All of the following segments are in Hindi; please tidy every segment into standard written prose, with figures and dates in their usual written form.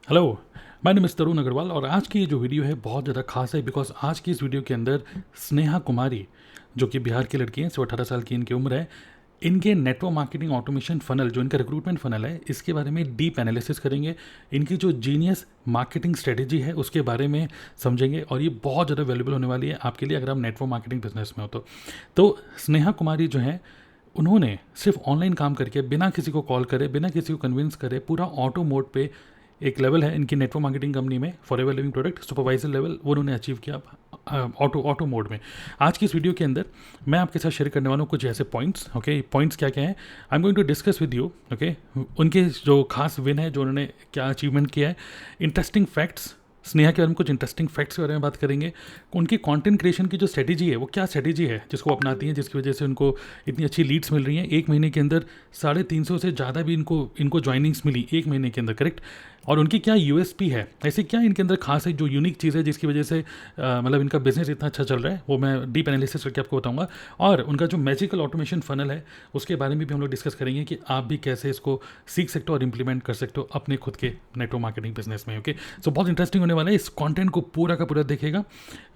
हेलो, माय नेम इज़ तरुण अग्रवाल और आज की ये जो वीडियो है बहुत ज़्यादा खास है बिकॉज आज की इस वीडियो के अंदर स्नेहा कुमारी जो कि बिहार की लड़की हैं, 18 साल की इनकी उम्र है। इनके नेटवर्क मार्केटिंग ऑटोमेशन फनल जो इनका रिक्रूटमेंट फनल है इसके बारे में डीप एनालिसिस करेंगे। इनकी जो जीनियस मार्केटिंग स्ट्रेटेजी है उसके बारे में समझेंगे और ये बहुत ज़्यादा वैल्यूबल होने वाली है आपके लिए अगर आप नेटवर्क मार्केटिंग बिजनेस में हो तो स्नेहा कुमारी जो है उन्होंने सिर्फ ऑनलाइन काम करके बिना किसी को कॉल करे बिना किसी को कन्विंस करे पूरा ऑटो मोड पे एक लेवल है इनकी नेटवर्क मार्केटिंग कंपनी में forever living product supervisor level वो उन्होंने अचीव किया ऑटो मोड में। आज की इस वीडियो के अंदर मैं आपके साथ शेयर करने वाला हूँ कुछ ऐसे पॉइंट्स। ओके, पॉइंट्स क्या क्या है I am going to discuss with you. Okay, उनके जो खास विन है जो उन्होंने क्या अचीवमेंट किया है, इंटरेस्टिंग फैक्ट्स, स्नेहा के बारे में कुछ इंटरेस्टिंग फैक्ट्स के बारे में बात करेंगे। उनकी कंटेंट क्रिएशन की जो स्ट्रेटेजी है वो क्या स्ट्रेटेजी है जिसको वो अपनाती हैं जिसकी वजह से उनको इतनी अच्छी लीड्स मिल रही हैं। एक महीने के अंदर 350 से ज़्यादा भी इनको ज्वाइनिंग्स मिली एक महीने के अंदर, करेक्ट। और उनकी क्या यूएसपी है, ऐसे क्या इनके अंदर खास है जो यूनिक चीज़ है जिसकी वजह से मतलब इनका बिजनेस इतना अच्छा चल रहा है, वो मैं डीप एनालिसिस करके आपको बताऊंगा। और उनका जो मैजिकल ऑटोमेशन फनल है उसके बारे में भी हम लोग डिस्कस करेंगे कि आप भी कैसे इसको सीख सकते हो और इम्प्लीमेंट कर सकते हो अपने खुद के नेटवर्क मार्केटिंग बिजनेस में। ओके, सो बहुत इंटरेस्टिंग होने वाला है, इस कंटेंट को पूरा का पूरा देखेगा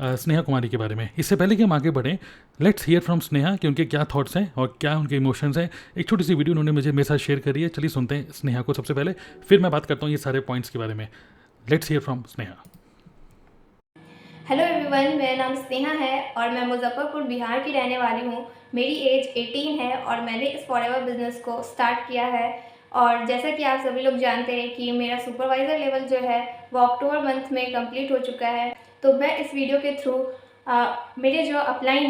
स्नेहा कुमारी के बारे में। इससे पहले कि हम आगे बढ़ें, लेट्स हियर फ्रॉम स्नेहा कि उनके क्या थॉट्स हैं और क्या उनके इमोशंस हैं। एक छोटी सी वीडियो उन्होंने मुझे मेरे साथ शेयर करी है, चलिए सुनते हैं स्नेहा को सबसे पहले, फिर मैं बात करता हूँ ये सारे पॉइंट्स के बारे में। Let's hear from Sneha. Hello everyone, मेरा नाम स्नेहा है और मैं मुजफ्फरपुर बिहार की रहने वाली हूँ। मेरी एज 18 है और मैंने इस फॉरएवर बिजनेस को स्टार्ट किया है। और जैसा कि आप सभी लोग जानते हैं कि मेरा सुपरवाइज़र लेवल जो है वो अक्टूबर मंथ में कंप्लीट हो चुका है। तो मैं इस वीडियो के थ्रू मेरे जो अपलाइन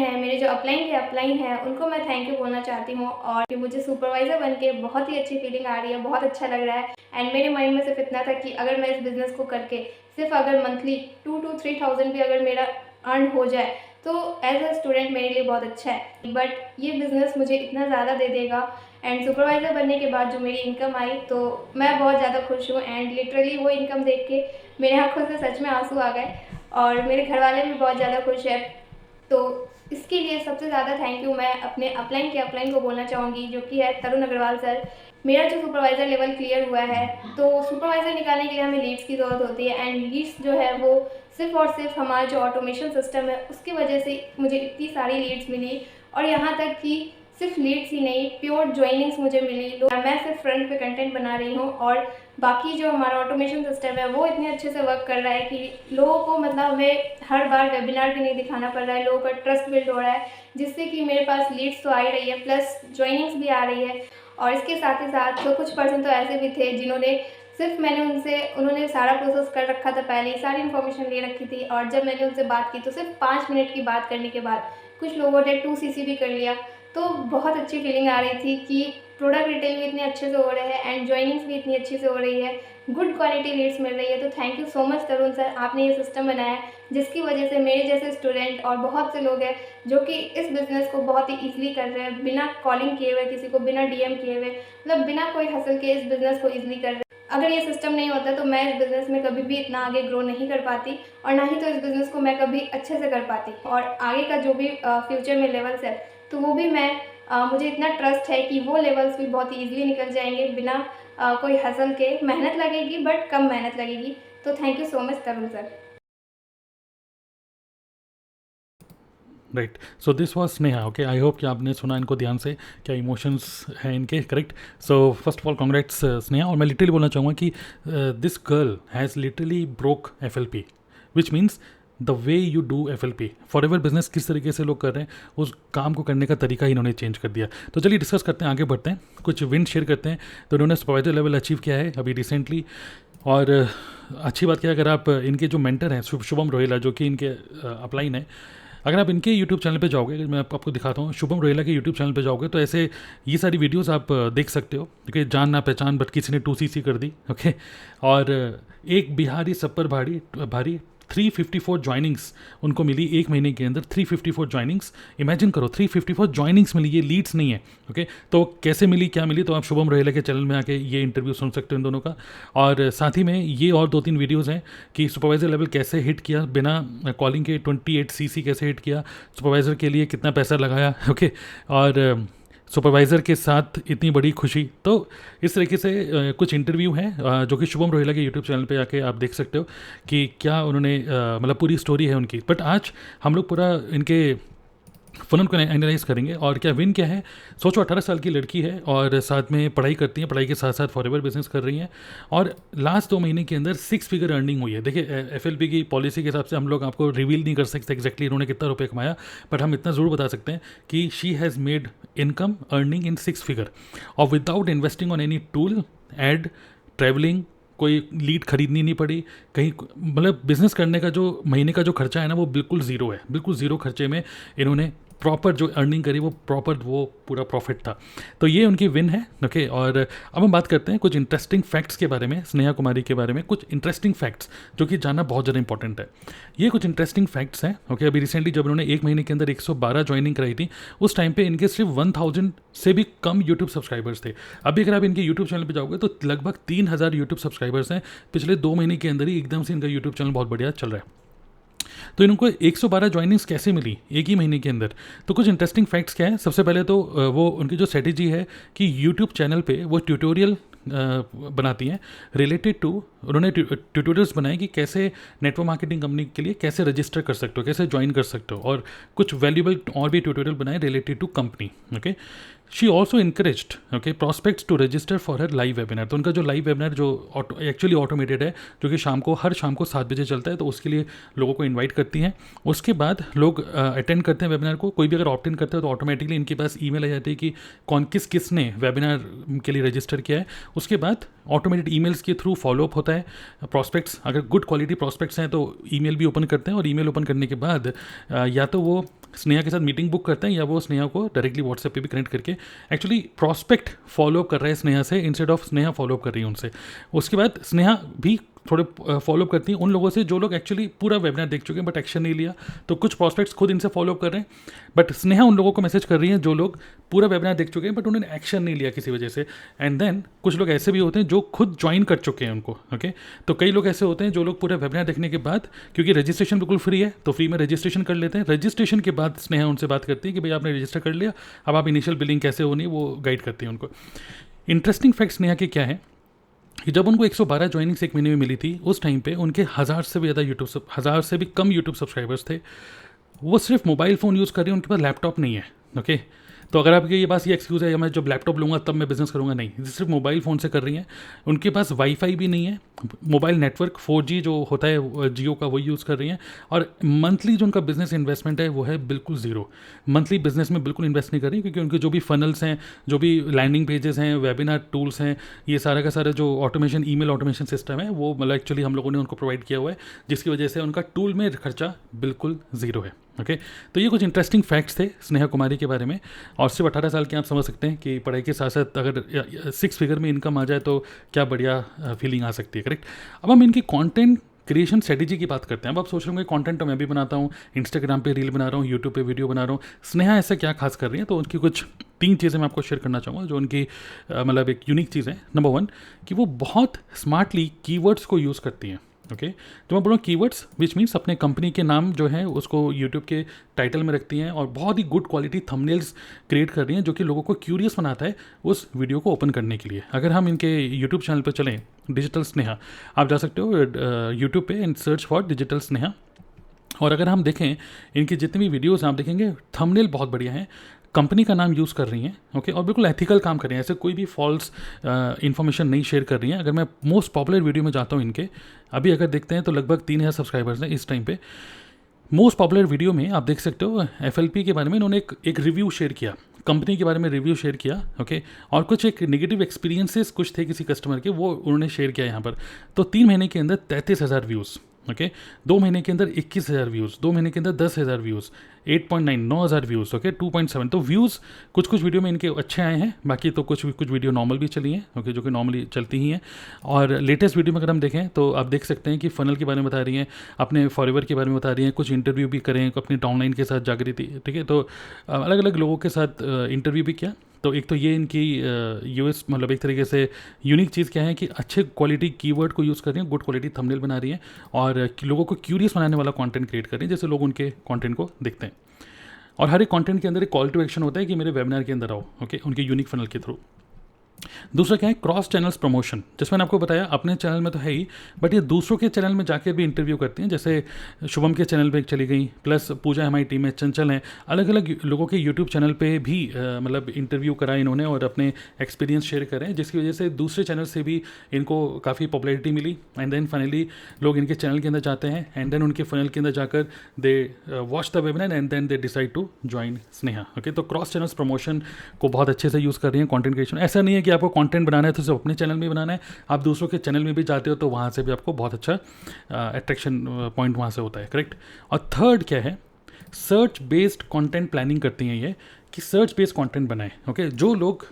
है उनको मैं थैंक यू बोलना चाहती हूँ। और कि मुझे सुपरवाइज़र बन के बहुत ही अच्छी फीलिंग आ रही है, बहुत अच्छा लग रहा है। एंड मेरे माइंड में सिर्फ इतना था कि अगर मैं इस बिज़नेस को करके सिर्फ अगर मंथली 2 to 3 thousand भी अगर मेरा अर्न हो जाए तो एज अ स्टूडेंट मेरे लिए बहुत अच्छा है। बट ये बिज़नेस मुझे इतना ज़्यादा दे देगा एंड सुपरवाइज़र बनने के बाद जो मेरी इनकम आई तो मैं बहुत ज़्यादा खुश हूँ। एंड लिटरली वो इनकम देख के मेरे आँखों से सच में आंसू आ गए और मेरे घर वाले भी बहुत ज़्यादा खुश है। तो इसके लिए सबसे ज़्यादा थैंक यू मैं अपने अपलाइन को बोलना चाहूँगी, जो कि है तरुण अग्रवाल सर। मेरा जो सुपरवाइज़र लेवल क्लियर हुआ है तो सुपरवाइज़र निकालने के लिए हमें लीड्स की ज़रूरत होती है एंड लीड्स जो है वो सिर्फ और सिर्फ हमारा जो ऑटोमेशन सिस्टम है उसकी वजह से मुझे इतनी सारी लीड्स मिली। और यहाँ तक कि सिर्फ लीड्स ही नहीं, प्योर ज्वाइनिंग्स मुझे मिली। मैं सिर्फ फ्रंट पे कंटेंट बना रही हूँ और बाकी जो हमारा ऑटोमेशन सिस्टम है वो इतने अच्छे से वर्क कर रहा है कि लोगों को मतलब हमें हर बार वेबिनार भी नहीं दिखाना पड़ रहा है, लोगों का ट्रस्ट बिल्ड हो रहा है, जिससे कि मेरे पास लीड्स तो आ ही रही है प्लस ज्वाइनिंग्स भी आ रही है। और इसके साथ ही साथ तो कुछ पर्सन तो ऐसे भी थे जिन्होंने सिर्फ उन्होंने सारा प्रोसेस कर रखा था, पहले ही सारी इन्फॉर्मेशन ले रखी थी और जब मैंने उनसे बात की तो सिर्फ 5 मिनट की बात करने के बाद कुछ लोगों ने 2 CC भी कर लिया। तो बहुत अच्छी फीलिंग आ रही थी कि प्रोडक्ट रिटेल भी इतने अच्छे से हो रहे हैं एंड ज्वाइनिंग्स भी इतनी अच्छी से हो रही है, गुड क्वालिटी लीड्स मिल रही है। तो thank you so much Tarun sir, आपने ये सिस्टम बनाया है जिसकी वजह से मेरे जैसे स्टूडेंट और बहुत से लोग हैं जो कि इस बिज़नेस को बहुत ही ईजिली कर रहे हैं, बिना कॉलिंग किए हुए किसी को, बिना डीएम किए हुए, मतलब बिना कोई हसल के इस बिज़नेस को ईजिली कर रहे हैं। अगर ये सिस्टम नहीं होता तो मैं इस बिज़नेस में कभी भी इतना आगे ग्रो नहीं कर पाती और ना ही तो इस बिज़नेस को मैं कभी अच्छे से कर पाती। और आगे का जो भी फ्यूचर में लेवल्स है तो वो भी मुझे इतना ट्रस्ट है कि वो लेवल्स भी बहुत ईजिली निकल जाएंगे बिना कोई हसल के। मेहनत लगेगी बट कम मेहनत लगेगी। तो thank you so much Tarun sir. Right, so this was Sneha. Okay, I hope कि आपने सुना इनको ध्यान से, क्या इमोशंस हैं इनके, correct. So first of all congrats Sneha. और मैं लिटरली बोलना चाहूँगा कि this girl has literally broke FLP, which means the way you do FLP forever business किस तरीके से लोग कर रहे हैं उस काम को करने का तरीका ही इन्होंने चेंज कर दिया। तो चलिए डिस्कस करते हैं, आगे बढ़ते हैं, कुछ विन शेयर करते हैं। तो इन्होंने सुपरवाइजर लेवल अचीव किया है अभी रिसेंटली। और अच्छी बात क्या है, अगर आप इनके जो मेंटर हैं शुभम रोहिला जो कि इनके अपलाइन है, अगर आप इनके यूट्यूब चैनल पे जाओगे, मैं आपको दिखाता हूँ, शुभम रोहिला के यूट्यूब चैनल पे जाओगे तो ऐसे ये सारी वीडियोस आप देख सकते हो। क्योंकि जान ना पहचान बट किसी ने 2CC कर दी। ओके, और एक बिहारी सब पर भारी भारी 354 ज्वाइनिंग्स उनको मिली एक महीने के अंदर। 354 ज्वाइनिंग्स, इमेजिन करो 354 ज्वाइनिंग्स मिली, ये लीड्स नहीं है। ओके, तो कैसे मिली, क्या मिली, तो आप शुभम रोहिला के चैनल में आके ये इंटरव्यू सुन सकते हो इन दोनों का। और साथ ही में ये और 2-3 वीडियोज़ हैं कि सुपरवाइज़र लेवल कैसे हिट किया बिना कॉलिंग के, 28 CC कैसे हिट किया, सुपरवाइज़र के लिए कितना पैसा लगाया। ओके, और सुपरवाइज़र के साथ इतनी बड़ी खुशी। तो इस तरीके से कुछ इंटरव्यू हैं जो कि शुभम रोहिला के यूट्यूब चैनल पे आके आप देख सकते हो कि क्या उन्होंने मतलब पूरी स्टोरी है उनकी। बट आज हम लोग पूरा इनके फ़नल को एनालाइज करेंगे और क्या विन क्या है। सोचो 18 साल की लड़की है और साथ में पढ़ाई करती है, पढ़ाई के साथ साथ फॉरएवर बिजनेस कर रही हैं और लास्ट 2 महीने के अंदर 6 फिगर अर्निंग हुई है। देखिए एफएलपी की पॉलिसी के हिसाब से हम लोग आपको रिवील नहीं कर सकते एग्जैक्टली इन्होंने कितना रुपये कमाया, बट हम इतना ज़रूर बता सकते हैं कि she has made income earning in 6 figure और without investing on any tool, ad, travelling, कोई लीड खरीदनी नहीं पड़ी कहीं। मतलब बिजनेस करने का जो महीने का जो खर्चा है ना वो बिल्कुल ज़ीरो है, बिल्कुल ज़ीरो खर्चे में इन्होंने प्रॉपर जो अर्निंग करी वो प्रॉपर वो पूरा प्रॉफिट था। तो ये उनकी विन है। ओके, और अब हम बात करते हैं कुछ इंटरेस्टिंग फैक्ट्स के बारे में, स्नेहा कुमारी के बारे में कुछ इंटरेस्टिंग फैक्ट्स जो कि जानना बहुत ज़्यादा इंपॉर्टेंट है। ये कुछ इंटरेस्टिंग फैक्ट्स हैं। ओके, अभी रिसेंटली जब उन्होंने 1 महीने के अंदर 112 ज्वाइनिंग कराई थी उस टाइम पे इनके सिर्फ 1000 से भी कम यूट्यूब सब्सक्राइबर्स थे। अभी अगर आप इनके यूट्यूब चैनल पर जाओगे तो लगभग 3000 यूट्यूब सब्सक्राइबर्स हैं। पिछले 2 महीने के अंदर ही एकदम से इनका यूट्यूब चैनल बहुत बढ़िया चल रहा है। तो इनको 112 ज्वाइनिंग्स कैसे मिली एक ही महीने के अंदर? तो कुछ इंटरेस्टिंग फैक्ट्स क्या है। सबसे पहले तो वो उनकी जो स्ट्रेटेजी है कि यूट्यूब चैनल पे वो ट्यूटोरियल बनाती हैं रिलेटेड टू, उन्होंने ट्यूटोरियल्स बनाए कि कैसे नेटवर्क मार्केटिंग कंपनी के लिए कैसे रजिस्टर कर सकते हो, कैसे ज्वाइन कर सकते हो, और कुछ वैल्यूबल और भी ट्यूटोरियल बनाए related to company. Okay, she also encouraged okay prospects to register for her live webinar. तो उनका जो लाइव वेबिनार जो एक्चुअली ऑटोमेटेड है, जो कि हर शाम को 7 बजे चलता है, तो उसके लिए लोगों को इन्वाइट करती हैं। उसके बाद लोग अटेंड करते हैं वेबिनार को। कोई भी अगर ऑप्ट इन करता है तो ऑटोमेटिकली इनके पास ईमेल आ जाती है कि किसने वेबिनार के लिए रजिस्टर किया है। उसके बाद ऑटोमेटेड ईमेल्स के थ्रू फॉलोअप होता है। प्रॉस्पेक्ट्स अगर गुड क्वालिटी प्रॉस्पेक्ट्स हैं तो ईमेल भी ओपन करते हैं, और ईमेल ओपन करने के बाद या तो वो स्नेहा के साथ मीटिंग बुक करते हैं या वो स्नेहा को डायरेक्टली व्हाट्सएप पे भी कनेक्ट करके एक्चुअली प्रॉस्पेक्ट फॉलोअप कर रहे हैं स्नेहा से, इंस्टेड ऑफ स्नेहा फॉलोअप कर रही है उनसे। उसके बाद स्नेहा भी थोड़े फॉलोअप करती हैं उन लोगों से जो लोग एक्चुअली पूरा वेबिनार देख चुके हैं बट एक्शन नहीं लिया। तो कुछ प्रॉस्पेक्ट्स खुद इनसे फॉलोअप कर रहे हैं, बट स्नेहा उन लोगों को मैसेज कर रही हैं जो लोग पूरा वेबिनार देख चुके हैं बट उन्होंने एक्शन नहीं लिया किसी वजह से। एंड देन कुछ लोग ऐसे भी होते हैं जो खुद ज्वाइन कर चुके हैं उनको। ओके, तो कई लोग ऐसे होते हैं जो लोग पूरा वेबिनार देखने के बाद, क्योंकि रजिस्ट्रेशन बिल्कुल फ्री है, तो फ्री में रजिस्ट्रेशन कर लेते हैं। रजिस्ट्रेशन के बाद स्नेहा उनसे बात करती है कि भाई आपने रजिस्टर कर लिया, अब आप इनिशियल बिलिंग कैसे होनी है वो गाइड करती है उनको। इंटरेस्टिंग फैक्ट स्नेहा के क्या है कि जब उनको 112 ज्वाइनिंग्स 1 महीने में मिली थी उस टाइम पे उनके 1000 से भी ज़्यादा हज़ार से भी कम यूट्यूब सब्सक्राइबर्स थे। वो सिर्फ मोबाइल फ़ोन यूज़ कर रहे हैं, उनके पास लैपटॉप नहीं है। ओके, तो अगर आपके ये बात ये एक्सक्यूज़ है या मैं जब लैपटॉप लूँगा तब मैं बिज़नेस करूँगा, नहीं, सिर्फ मोबाइल फ़ोन से कर रही हैं। उनके पास वाईफाई भी नहीं है, मोबाइल नेटवर्क 4G जो होता है जियो का वो यूज़ कर रही हैं। और मंथली जो उनका बिज़नेस इन्वेस्टमेंट है वो है बिल्कुल ज़ीरो। मंथली बिज़नेस में बिल्कुल इन्वेस्ट नहीं कर रही, क्योंकि उनके जो भी फनल्स हैं, जो भी लैंडिंग पेजेस हैं, वेबिनार टूल्स हैं, ये सारा का सारा जो ऑटोमेशन, ईमेल ऑटोमेशन सिस्टम है वो मतलब एक्चुअली हम लोगों ने उनको प्रोवाइड किया हुआ है, जिसकी वजह से उनका टूल में खर्चा बिल्कुल ज़ीरो है। ओके, तो ये कुछ इंटरेस्टिंग फैक्ट्स थे स्नेहा कुमारी के बारे में। और सिर्फ 18 साल के आप समझ सकते हैं कि पढ़ाई के साथ साथ अगर 6 फिगर में इनकम आ जाए तो क्या बढ़िया फीलिंग आ सकती है। करेक्ट। अब हम इनकी कंटेंट क्रिएशन स्ट्रेटेजी की बात करते हैं। अब आप सोच रहे होंगे कंटेंट तो मैं भी बनाता हूँ, इंस्टाग्राम पे रील बना रहा हूँ, यूट्यूब पे वीडियो बना रहा हूँ, स्नेहा ऐसा क्या खास कर रही है? तो उनकी कुछ 3 चीज़ें मैं आपको शेयर करना चाहूँगा जो उनकी मतलब एक यूनिक चीज़ है। नंबर 1 कि वो बहुत स्मार्टली कीवर्ड्स को यूज़ करती हैं। ओके, जो मैं बोलूँ कीवर्ड्स विच मीन्स अपने कंपनी के नाम जो है उसको यूट्यूब के टाइटल में रखती हैं, और बहुत ही गुड क्वालिटी थंबनेल्स क्रिएट कर रही हैं जो कि लोगों को क्यूरियस बनाता है उस वीडियो को ओपन करने के लिए। अगर हम इनके यूट्यूब चैनल पर चलें, डिजिटल स्नेहा, आप जा सकते हो यूट्यूब पे and search for digital Sneha, और अगर हम देखें इनकी जितनी भी वीडियोस आप देखेंगे थंबनेल बहुत बढ़िया हैं, कंपनी का नाम यूज़ कर रही हैं। ओके, और बिल्कुल एथिकल काम कर रही हैं, ऐसे कोई भी फॉल्स इन्फॉर्मेशन नहीं शेयर कर रही हैं। अगर मैं मोस्ट पॉपुलर वीडियो में जाता हूँ इनके, अभी अगर देखते हैं तो लगभग 3000 सब्सक्राइबर्स हैं इस टाइम पे। मोस्ट पॉपुलर वीडियो में आप देख सकते हो FLP के बारे में इन्होंने एक रिव्यू शेयर किया, कंपनी के बारे में रिव्यू शेयर किया। ओके, और कुछ एक नेगेटिव एक्सपीरियंसेस कुछ थे किसी कस्टमर के, वो उन्होंने शेयर किया यहाँ पर। तो 3 महीने के अंदर 33,000 व्यूज़। ओके, 2 महीने के अंदर 21,000 व्यूज़, 2 महीने के अंदर 10,000 व्यूज़, 8.9 9,000 व्यूज़। ओके, 2.7। तो व्यूज़ कुछ वीडियो में इनके अच्छे आए हैं, बाकी तो कुछ वीडियो नॉर्मल भी चली हैं। ओके, जो कि नॉर्मली चलती ही हैं। और लेटेस्ट वीडियो में अगर हम देखें तो आप देख सकते हैं कि फनल के बारे में बता रही हैं, अपने फॉरएवर के बारे में बता रही हैं, कुछ इंटरव्यू भी करें, अपनी डाउनलाइन के साथ जागृति, ठीक है, तो अलग अलग लोगों के साथ इंटरव्यू भी किया। तो एक तो ये इनकी यूएस मतलब एक तरीके से यूनिक चीज़ क्या है कि अच्छे क्वालिटी कीवर्ड को यूज़ कर रही हैं, गुड क्वालिटी थंबनेल बना रही हैं, और लोगों को क्यूरियस बनाने वाला कंटेंट क्रिएट कर रही हैं, जैसे लोग उनके कंटेंट को देखते हैं। और हर एक कंटेंट के अंदर एक कॉल टू एक्शन होता है कि मेरे वेबिनार के अंदर आओ, ओके, उनके यूनिक फनल के थ्रू। दूसरा क्या है, क्रॉस चैनल्स प्रमोशन, जिस मैंने आपको बताया अपने चैनल में तो है ही, बट ये दूसरों के चैनल में जाकर भी इंटरव्यू करती हैं। जैसे शुभम के चैनल पे चली गई, प्लस पूजा हमारी टीम में, चंचल हैं, अलग अलग लोगों के यूट्यूब चैनल पे भी मतलब इंटरव्यू करा इन्होंने और अपने एक्सपीरियंस शेयर करें, जिसकी वजह से दूसरे चैनल से भी इनको काफ़ी पॉपुलैरिटी मिली। एंड देन फाइनली लोग इनके चैनल के अंदर जाते हैं, एंड देन उनके फनल के अंदर जाकर they watch the webinar and then they decide to join Sneha. Okay, तो क्रॉस चैनल्स प्रमोशन को बहुत अच्छे से यूज़ कर रही हैं कंटेंट क्रिएशन। ऐसा नहीं है कि आपको कंटेंट बनाना है तो सिर्फ अपने चैनल में बनाना है, आप दूसरों के चैनल में भी जाते हो तो वहाँ से भी आपको बहुत अच्छा अट्रैक्शन पॉइंट वहाँ से होता है, करेक्ट। और थर्ड क्या है, सर्च बेस्ड कंटेंट प्लानिंग करती हैं ये, कि सर्च बेस्ड कंटेंट बनाएं। ओके, जो लोग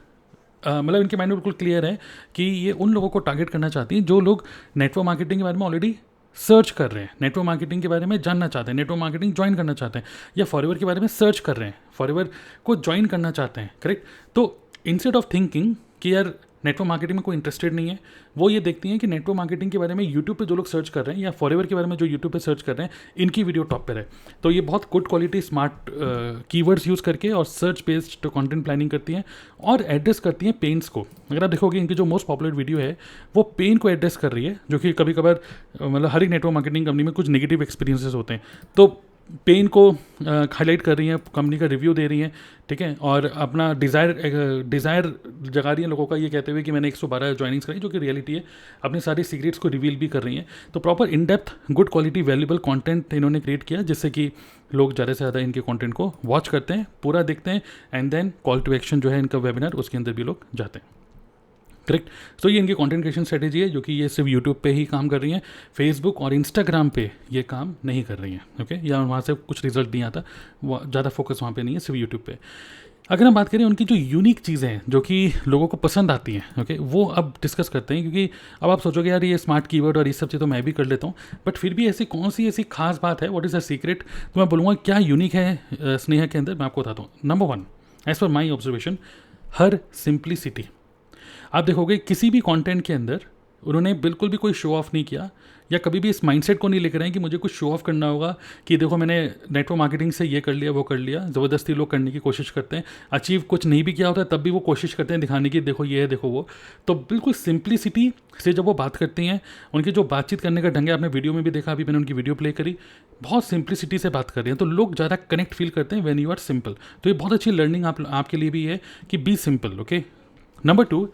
मतलब इनके माइंड में बिल्कुल क्लियर है कि ये उन लोगों को टारगेट करना चाहती हैं जो लोग नेटवर्क मार्केटिंग के बारे में ऑलरेडी सर्च कर रहे हैं, नेटवर्क मार्केटिंग के बारे में जानना चाहते हैं, नेटवर्क मार्केटिंग ज्वाइन करना चाहते हैं, या फॉरएवर के बारे में सर्च कर रहे हैं, फॉरएवर को ज्वाइन करना चाहते हैं, करेक्ट। तो इंस्टेड ऑफ थिंकिंग कि यार नेटवर्क मार्केटिंग में कोई इंटरेस्टेड नहीं है, वो ये देखती हैं कि नेटवर्क मार्केटिंग के बारे में यूट्यूब पे जो लोग सर्च कर रहे हैं या फॉरएवर के बारे में जो यूट्यूब पे सर्च कर रहे हैं, इनकी वीडियो टॉप पर है। तो ये बहुत good quality smart keywords use करके और सर्च बेस्ड कंटेंट प्लानिंग करती हैं और एड्रेस करती हैं पेन्स को। अगर आप देखोगे इनकी जो मोस्ट पॉपुलर वीडियो है वो पेन को एड्रेस कर रही है, जो कि कभी कभार मतलब हर एक नेटवर्क मार्केटिंग कंपनी में कुछ नेगेटिव एक्सपीरियंसेस होते हैं, तो पेन को हाईलाइट कर रही हैं, कंपनी का रिव्यू दे रही हैं, ठीक है, और अपना डिज़ायर जगा रही हैं लोगों का, ये कहते हुए कि मैंने 112 ज्वाइनिंग्स कराई, जो कि रियलिटी है, अपने सारी सीक्रेट्स को रिवील भी कर रही हैं। तो proper in depth good quality valuable content इन्होंने क्रिएट किया, जिससे कि लोग ज़्यादा से ज़्यादा इनके कंटेंट को वॉच करते हैं, पूरा देखते हैं, and then call to action जो है इनका वेबिनार, उसके अंदर भी लोग जाते हैं, करेक्ट। तो ये इनकी कंटेंट क्रिएशन स्ट्रेटेजी है, जो कि ये सिर्फ यूट्यूब पे ही काम कर रही हैं, फेसबुक और इंस्टाग्राम पे ये काम नहीं कर रही हैं, ओके, या वहाँ से कुछ रिजल्ट नहीं आता, वो ज़्यादा फोकस वहाँ पे नहीं है, सिर्फ यूट्यूब पे। अगर हम बात करें उनकी जो यूनिक चीज़ें हैं जो कि लोगों को पसंद आती हैं, ओके, वो अब डिस्कस करते हैं, क्योंकि अब आप सोचोगे यार ये स्मार्ट कीवर्ड और ये सब चीज़ तो मैं भी कर लेता हूँ, बट फिर भी ऐसी कौन सी ऐसी खास बात है, व्हाट इज़ द सीक्रेट, तो मैं बोलूँगा क्या यूनिक है स्नेहा के अंदर, मैं आपको बताता हूँ। Number 1, as per my observation, her simplicity. आप देखोगे किसी भी कंटेंट के अंदर उन्होंने बिल्कुल भी कोई शो ऑफ नहीं किया, या कभी भी इस माइंडसेट को नहीं लेकर आए कि मुझे कुछ शो ऑफ करना होगा, कि देखो मैंने नेटवर्क मार्केटिंग से ये कर लिया वो कर लिया। ज़बरदस्ती लोग करने की कोशिश करते हैं, अचीव कुछ नहीं भी किया होता है तब भी वो कोशिश करते हैं दिखाने की, देखो ये है देखो वो। तो बिल्कुल सिंप्लिसिटी से जब वो बात करती हैं, उनकी जो बातचीत करने का ढंग है, आपने वीडियो में भी देखा, अभी मैंने उनकी वीडियो प्ले करी, बहुत सिंप्लिसिटी से बात कर रही हैं, तो लोग ज़्यादा कनेक्ट फील करते हैं व्हेन यू आर सिंपल। तो ये बहुत अच्छी लर्निंग आपके लिए भी है कि be simple, okay. Number 2,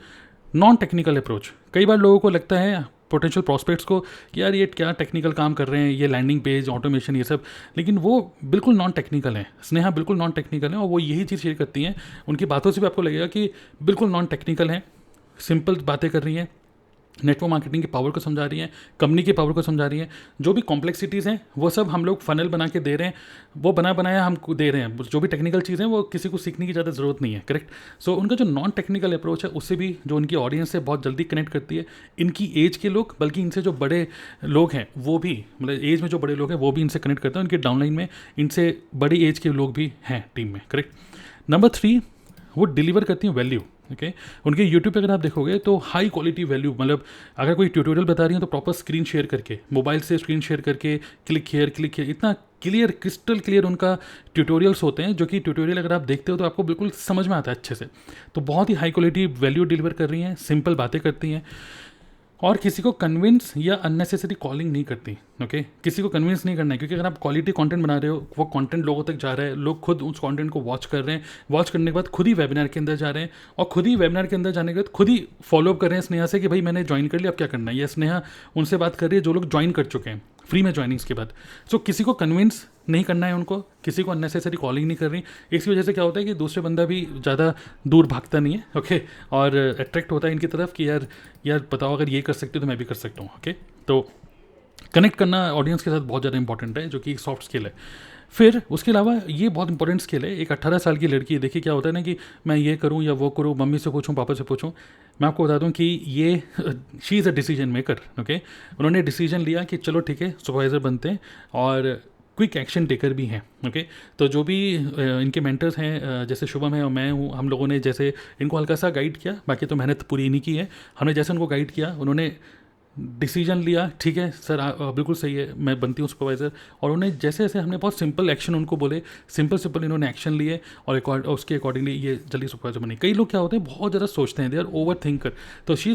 non technical approach. कई बार लोगों को लगता है पोटेंशियल प्रॉस्पेक्ट्स को कि यार ये क्या टेक्निकल काम कर रहे हैं, ये लैंडिंग पेज ऑटोमेशन ये सब, लेकिन वो बिल्कुल नॉन टेक्निकल है। स्नेहा बिल्कुल नॉन टेक्निकल है और वो यही चीज़ शेयर करती हैं, उनकी बातों से भी आपको लगेगा कि बिल्कुल नॉन टेक्निकल है, सिंपल बातें कर रही हैं, नेटवर्क मार्केटिंग की पावर को समझा रही हैं, कंपनी की पावर को समझा रही हैं, जो भी कॉम्प्लेक्सिटीज़ हैं वो सब हम लोग फनल बना के दे रहे हैं, वो बनाया हम दे रहे हैं, जो भी टेक्निकल चीज़ें हैं वो किसी को सीखने की ज़्यादा ज़रूरत नहीं है, करेक्ट। सो उनका जो नॉन टेक्निकल अप्रोच है उससे भी जो उनकी ऑडियंस है बहुत जल्दी कनेक्ट करती है, इनकी एज के लोग, बल्कि इनसे जो बड़े लोग हैं वो भी, मतलब एज में जो बड़े लोग हैं वो भी इनसे कनेक्ट करते हैं, उनके डाउनलाइन में इनसे बड़ी एज के लोग भी हैं टीम में, करेक्ट। नंबर 3, वो डिलीवर करती हैं वैल्यू, ओके। उनके यूट्यूब पे अगर आप देखोगे तो हाई क्वालिटी वैल्यू, मतलब अगर कोई ट्यूटोरियल बता रही है तो प्रॉपर स्क्रीन शेयर करके, मोबाइल से स्क्रीन शेयर करके, क्लिक हियर, इतना क्लियर, क्रिस्टल क्लियर उनका ट्यूटोरियल्स होते हैं, जो कि ट्यूटोरियल अगर आप देखते हो तो आपको बिल्कुल समझ में आता है अच्छे से। तो बहुत ही हाई क्वालिटी वैल्यू डिलीवर कर रही हैं, सिंपल बातें करती हैं, और किसी को कन्विंस या अननेसेसरी कॉलिंग नहीं करती, ओके। किसी को कन्विंस नहीं करना है, क्योंकि अगर आप क्वालिटी कंटेंट बना रहे हो, वो कंटेंट लोगों तक जा रहा है, लोग खुद उस कंटेंट को वॉच कर रहे हैं, वॉच करने के बाद खुद ही वेबिनार के अंदर जा रहे हैं, और खुद ही वेबिनार के अंदर जाने के बाद खुद ही फॉलोअप कर रहे हैं स्नेहा से कि भाई मैंने ज्वाइन कर लिया, अब क्या करना है। यह स्नेहा उनसे बात कर रही है जो लोग ज्वाइन कर चुके हैं फ्री में ज्वाइनिंग्स के बाद। सो किसी को कन्विंस नहीं करना है उनको, किसी को अननेसेसरी कॉलिंग नहीं कर रही। इसकी वजह से क्या होता है कि दूसरे बंदा भी ज़्यादा दूर भागता नहीं है, ओके, और अट्रैक्ट होता है इनकी तरफ कि यार बताओ अगर ये कर सकते हो तो मैं भी कर सकता हूँ, ओके। तो कनेक्ट करना ऑडियंस के साथ बहुत ज़्यादा इंपॉर्टेंट है, जो कि एक सॉफ्ट स्किल है। फिर उसके अलावा ये बहुत इंपॉर्टेंट स्किल है, एक 18 साल की लड़की, देखिए क्या होता है ना कि मैं ये करूँ या वो करूँ, मम्मी से पूछूँ, पापा से पूछूँ। मैं आपको बता दूँ कि ये she is a decision maker, okay. उन्होंने डिसीजन लिया कि चलो ठीक है सुपरवाइज़र बनते हैं, और क्विक एक्शन टेकर भी हैं, ओके। तो जो भी इनके मेंटर्स हैं, जैसे शुभम है और मैं हूँ, हम लोगों ने जैसे इनको हल्का सा गाइड किया, बाकी तो मेहनत पूरी नहीं की है, हमने जैसे उनको गाइड किया, उन्होंने डिसीजन लिया, ठीक है सर बिल्कुल सही है, मैं बनती हूँ सुपरवाइज़र। और उन्हें जैसे जैसे हमने बहुत सिंपल एक्शन उनको बोले, सिंपल इन्होंने एक्शन लिए और उसके अकॉर्डिंगली ये जल्दी सुपरवाइजर बनी। कई लोग क्या होते हैं, बहुत ज़्यादा सोचते हैं, दे आर ओवर थिंकर। तो she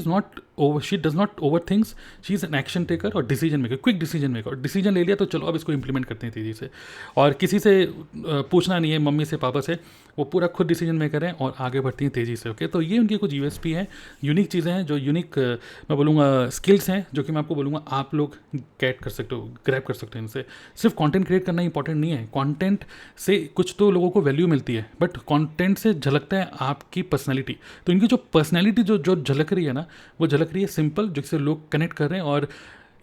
does not over thinks, she is an action taker और decision maker, quick decision maker. और डिसीजन ले लिया तो चलो अब इसको इंप्लीमेंट करते हैं तेज़ी से, और किसी से पूछना नहीं है, मम्मी से पापा से, वो पूरा खुद डिसीजन मेकर है और आगे बढ़ती हैं तेज़ी से। ओके, तो ये उनकी कुछ यूएसपी हैं, यूनिक चीज़ें हैं, जो यूनिक मैं बोलूँगा स्किल्स हैं, जो कि मैं आपको बोलूँगा आप लोग गेट कर सकते हो, ग्रैब कर सकते हो इनसे। सिर्फ कंटेंट क्रिएट करना इंपॉर्टेंट नहीं है, कंटेंट से कुछ तो लोगों को वैल्यू मिलती है, बट कंटेंट से झलकता है आपकी पर्सनैलिटी। तो इनकी जो पर्सनैलिटी जो झलक रही है ना, वो झलक रही है सिंपल, जिससे लोग कनेक्ट कर रहे हैं। और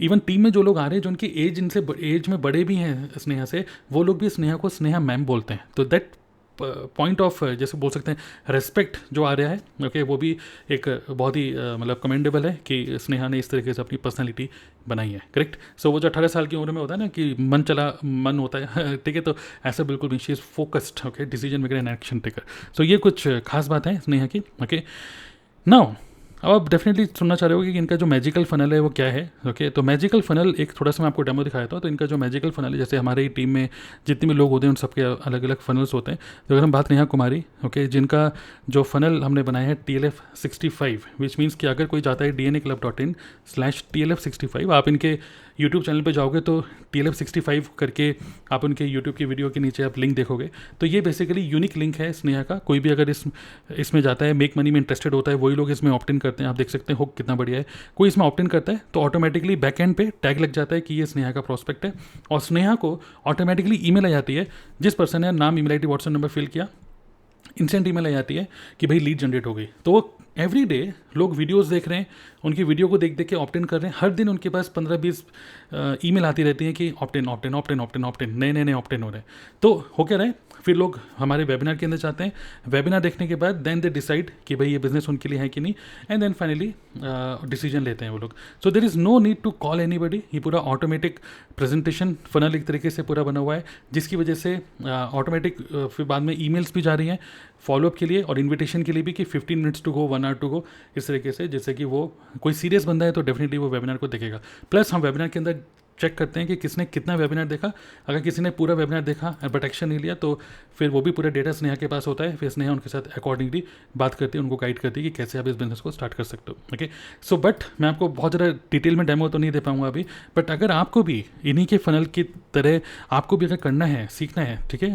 इवन टीम में जो लोग आ रहे हैं, जो उनकी एज इनसे एज में बड़े भी हैं स्नेहा से, वो लोग भी स्नेहा को स्नेहा मैम बोलते हैं। तो दैट पॉइंट ऑफ जैसे बोल सकते हैं रेस्पेक्ट जो आ रहा है, ओके, वो भी एक बहुत ही मतलब कमेंडेबल है कि स्नेहा ने इस तरीके से अपनी पर्सनैलिटी बनाई है। करेक्ट। सो वो जो 18 साल की उम्र में होता है ना कि मन चला मन होता है ठीक है, तो ऐसा बिल्कुल भी, she is focused, okay, decision maker and action taker. So ये कुछ खास बात है स्नेहा की। ओके, नाउ अब आप डेफिनेटली सुनना चाह रहे हो कि इनका जो मैजिकल फ़नल है वो क्या है। ओके, तो मैजिकल फ़नल एक थोड़ा सा मैं आपको डेमो दिखाया था। तो इनका जो मैजिकल फ़नल है, जैसे हमारी टीम में जितने भी लोग होते हैं उन सबके अलग अलग फ़नल्स होते हैं। तो अगर हम बात नेहा कुमारी, ओके, जिनका जो फ़नल हमने बनाया है TLF65, विच मीन्स कि अगर कोई जाता है dnaclub.in/TLF65, आप इनके यूट्यूब चैनल पे जाओगे तो TLF65 करके आप उनके यूट्यूब की वीडियो के नीचे आप लिंक देखोगे। तो ये बेसिकली यूनिक लिंक है स्नेहा का। कोई भी अगर इसमें जाता है, मेक मनी में इंटरेस्टेड होता है, वही लोग इसमें ऑप्ट इन करते हैं। आप देख सकते हैं हुक कितना बढ़िया है। कोई इसमें ऑप्ट इन करता है तो ऑटोमेटिकली बैक एंड पे टैग लग जाता है कि ये स्नेहा का प्रॉस्पेक्ट है, और स्नेहा को ऑटोमेटिकली ईमेल आ जाती है। जिस पर्सन ने नाम, email ID, WhatsApp number fill किया, इंस्टेंट ईमेल आ जाती है कि भाई लीड जनरेट हो गई। तो वो एवरी डे लोग वीडियोस देख रहे हैं, उनकी वीडियो को देख देख के ऑप्ट इन कर रहे हैं। हर दिन उनके पास 15-20 ईमेल आती रहती है कि ऑप्ट इन ऑप्ट इन ऑप्ट इन ऑप्ट इन ऑप्ट इन, नए नए ऑप्ट इन हो रहे हैं। तो हो क्या रहा है, फिर लोग हमारे वेबिनार के अंदर जाते हैं। वेबिनार देखने के बाद देन दे डिसाइड कि भाई ये बिजनेस उनके लिए है कि नहीं, एंड देन फाइनली डिसीजन लेते हैं वो लोग। So there is no need to call anybody. ये पूरा ऑटोमेटिक प्रेजेंटेशन फनल एक तरीके से पूरा बना हुआ है, जिसकी वजह से ऑटोमेटिक फिर बाद में ईमेल्स भी जा रही हैं फॉलोअप के लिए और इन्विटेशन के लिए भी कि 15 minutes to go, 1 hour to go, इस तरीके से, जैसे कि वो कोई सीरियस बंदा है तो डेफिनेटली वो वेबिनार को देखेगा। प्लस हम वेबिनार के अंदर चेक करते हैं कि किसने कितना वेबिनार देखा। अगर किसी ने पूरा वेबिनार देखा बट एक्शन नहीं लिया, तो फिर वो भी पूरा डेटा स्नेहा के पास होता है। फिर स्नेहा उनके साथ अकॉर्डिंगली बात करती है, उनको गाइड करती है कि कैसे आप इस बिजनेस को स्टार्ट कर सकते हो। ओके, सो बट मैं आपको बहुत ज़्यादा डिटेल में डेमो तो नहीं दे पाऊंगा अभी, बट अगर आपको भी इन्हीं के फनल की तरह आपको भी अगर करना है, सीखना है, ठीक है,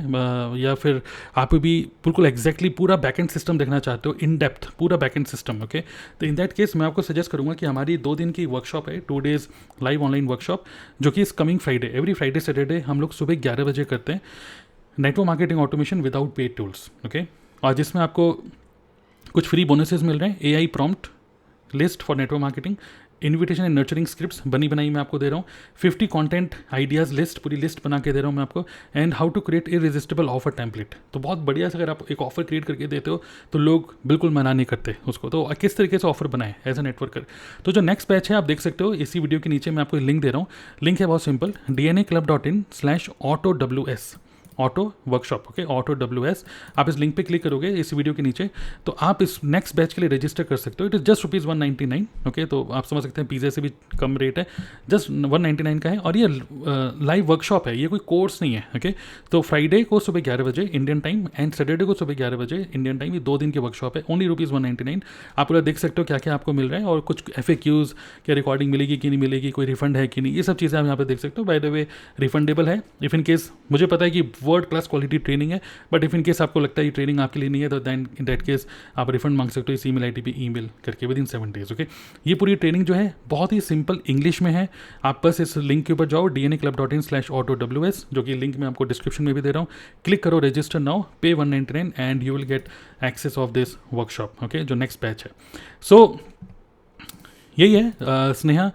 या फिर आप भी बिल्कुल एग्जैक्टली पूरा बैकएंड सिस्टम देखना चाहते हो, इन डेप्थ पूरा बैकएंड सिस्टम, ओके, तो इन दैट केस मैं आपको सजेस्ट करूँगा कि हमारी 2 दिन की वर्कशॉप है, 2 डेज़ लाइव ऑनलाइन वर्कशॉप, जो कि इस coming Friday, every Friday Saturday हम लोग सुबह 11 बजे करते हैं, network marketing automation without paid tools. Okay, और जिसमें आपको कुछ फ्री बोनसेस मिल रहे हैं। AI prompt list for network marketing, invitation and nurturing scripts बनी बनाई मैं आपको दे रहा हूँ, 50 कंटेंट आइडियाज़ लिस्ट, पूरी लिस्ट बना के दे रहा हूँ मैं आपको, and how to create irresistible offer template. तो बहुत बढ़िया से अगर आप एक ऑफर क्रिएट करके देते हो तो लोग बिल्कुल मना नहीं करते उसको। तो किस तरीके से ऑफर बनाए एज अ नेटवर्कर। तो जो नेक्स्ट बैच है आप देख सकते हो इसी वीडियो के नीचे मैं आपको लिंक दे रहा हूँ। लिंक है बहुत simple, dnaclub.in/AutoWS, auto workshop, okay, AutoWS। आप इस लिंक पे क्लिक करोगे इस वीडियो के नीचे, तो आप इस नेक्स्ट बैच के लिए रजिस्टर कर सकते हो। इट इज़ जस्ट ₹199, ओके, तो आप समझ सकते हैं पिज़्ज़ा से भी कम रेट है, जस्ट 199 का है। और ये लाइव वर्कशॉप है, ये कोई कोर्स नहीं है, ओके। तो फ्राइडे को सुबह 11 बजे इंडियन टाइम एंड सैटरडे को सुबह 11 बजे इंडियन टाइम, ये 2 दिन की वर्कशॉप है, ओनली ₹199। आप पूरा देख सकते हो क्या क्या आपको मिल रहा है, और कुछ FAQs, क्या रिकॉर्डिंग मिलेगी कि नहीं मिलेगी, कोई रिफंड है कि नहीं, ये सब चीज़ें आप यहाँ पे देख सकते हो। बाय द वे रिफंडेबल है इफ़ इन केस, मुझे पता है कि वर्ल्ड क्लास क्वालिटी ट्रेनिंग है, बट इफ इन केस आपको लगता है ये ट्रेनिंग आपके लिए नहीं है, तो दैन इन दैट केस आप रिफंड मांग सकते हो इस ईमेल आईडी पे ईमेल करके विद इन 7 डेज, ओके। ये पूरी ट्रेनिंग जो है बहुत ही सिंपल इंग्लिश में है। आप बस इस लिंक के ऊपर जाओ, dnaclub.in/AutoWS, जो कि लिंक मैं आपको डिस्क्रिप्शन में भी दे रहा हूँ, क्लिक करो, register now, pay 199 and you will get access of this workshop, okay, जो नेक्स्ट बैच है। सो यही है स्नेहा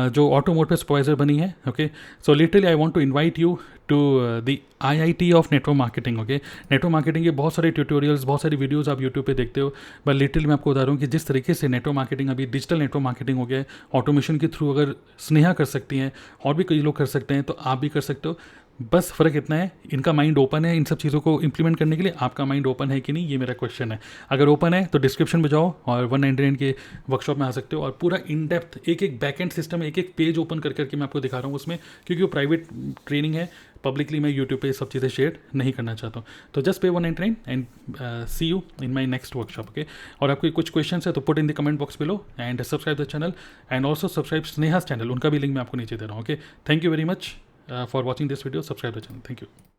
जो ऑटो मोड पे सुपरवाइजर बनी है, okay. So literally I want to invite you to the IIT of network marketing, okay. Network marketing के बहुत सारे ट्यूटोरियल्स, बहुत सारी वीडियोस आप यूट्यूब पे देखते हो, बट लिटरली मैं आपको बता रहा हूँ कि जिस तरीके से नेटवर्क मार्केटिंग अभी डिजिटल नेटवर्क मार्केटिंग हो गया है, ऑटोमेशन के थ्रू अगर स्नेहा कर सकती हैं और भी कई लोग कर सकते हैं, तो आप भी कर सकते हो। बस फ़र्क इतना है, इनका माइंड ओपन है इन सब चीज़ों को इंप्लीमेंट करने के लिए। आपका माइंड ओपन है कि नहीं, ये मेरा क्वेश्चन है। अगर ओपन है तो डिस्क्रिप्शन में जाओ और 199 के वर्कशॉप में आ सकते हो, और पूरा इन डेप्थ एक एक बैकएंड सिस्टम, एक एक पेज ओपन कर करके मैं आपको दिखा रहा हूँ उसमें, क्योंकि वो प्राइवेट ट्रेनिंग है, पब्लिकली मैं यूट्यूब पे सब चीज़ें शेयर नहीं करना चाहता हूँ। तो just pay 199 and see you in my next workshop, okay. और आपको कुछ क्वेश्चन है तो put in the comment box below and subscribe the channel and also subscribe Sneha's channel, उनका भी लिंक मैं आपको नीचे दे रहा हूँ, okay. Thank you very much for watching this video. Subscribe the channel. Thank you.